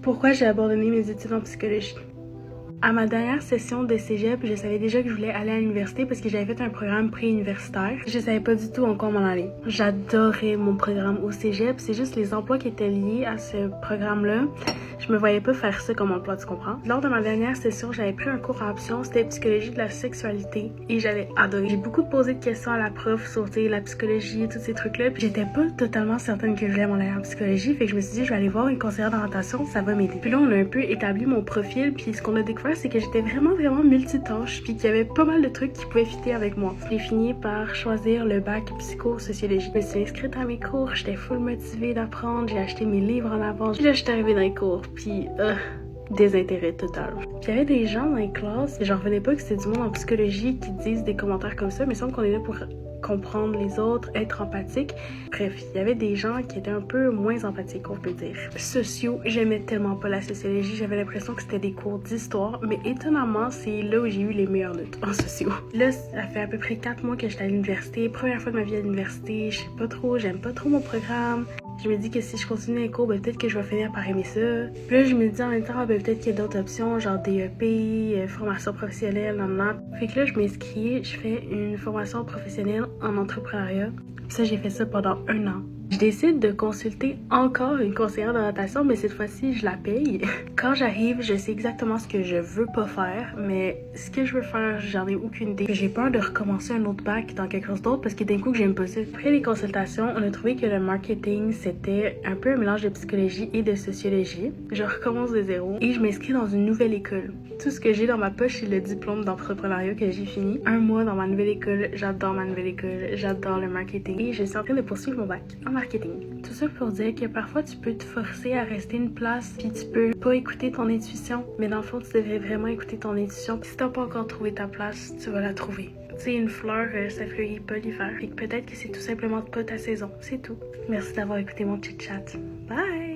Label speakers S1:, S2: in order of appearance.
S1: Pourquoi j'ai abandonné mes études en psychologie? À ma dernière session de cégep, je savais déjà que je voulais aller à l'université parce que j'avais fait un programme pré-universitaire. Je savais pas du tout en quoi m'en aller. J'adorais mon programme au cégep, c'est juste les emplois qui étaient liés à ce programme-là. Je me voyais pas faire ça comme emploi, tu comprends? Lors de ma dernière session, j'avais pris un cours en option, c'était psychologie de la sexualité et j'avais adoré. J'ai beaucoup posé de questions à la prof sur la psychologie et tous ces trucs-là. Puis j'étais pas totalement certaine que je voulais m'en aller en psychologie, fait que je me suis dit je vais aller voir une conseillère d'orientation, ça va m'aider. Puis là, on a un peu établi mon profil, puis ce qu'on a découvert, c'est que j'étais vraiment multitâche, puis qu'il y avait pas mal de trucs qui pouvaient fitter avec moi. J'ai fini par choisir le bac psycho-sociologie. Je me suis inscrite à mes cours, j'étais full motivée d'apprendre, j'ai acheté mes livres en avance. Puis là, j'étais arrivée dans les cours, puis désintérêt total. Puis il y avait des gens dans les classes, et j'en revenais pas que c'était du monde en psychologie qui disent des commentaires comme ça, mais il semble qu'on est là pour comprendre les autres, être empathique. Bref, il y avait des gens qui étaient un peu moins empathiques, on peut dire. Sociaux, j'aimais tellement pas la sociologie, j'avais l'impression que c'était des cours d'histoire, mais étonnamment, c'est là où j'ai eu les meilleures notes en sociaux. Là, ça fait à peu près 4 mois que j'étais à l'université, première fois de ma vie à l'université, je sais pas trop, j'aime pas trop mon programme. Je me dis que si je continue les cours, ben peut-être que je vais finir par aimer ça. Puis là, je me dis en même temps, ben peut-être qu'il y a d'autres options, genre DEP, formation professionnelle, nan. Fait que là, je m'inscris, je fais une formation professionnelle en entrepreneuriat. Puis ça, j'ai fait ça pendant 1 an. Je décide de consulter encore une conseillère d'orientation, mais cette fois-ci, je la paye. Quand j'arrive, je sais exactement ce que je veux pas faire, mais ce que je veux faire, j'en ai aucune idée. J'ai peur de recommencer un autre bac dans quelque chose d'autre parce que d'un coup que j'aime pas ça. Après les consultations, on a trouvé que le marketing, c'était un peu un mélange de psychologie et de sociologie. Je recommence de zéro et je m'inscris dans une nouvelle école. Tout ce que j'ai dans ma poche, c'est le diplôme d'entrepreneuriat que j'ai fini. 1 mois dans ma nouvelle école, j'adore ma nouvelle école, j'adore le marketing et je suis en train de poursuivre mon bac en marketing. Tout ça pour dire que parfois tu peux te forcer à rester une place puis tu peux pas écouter ton intuition, mais dans le fond tu devrais vraiment écouter ton intuition. Puis si t'as pas encore trouvé ta place, tu vas la trouver. Tu sais, une fleur, ça fleurit pas l'hiver. Et peut-être que c'est tout simplement pas ta saison, c'est tout. Merci d'avoir écouté mon chit-chat. Bye!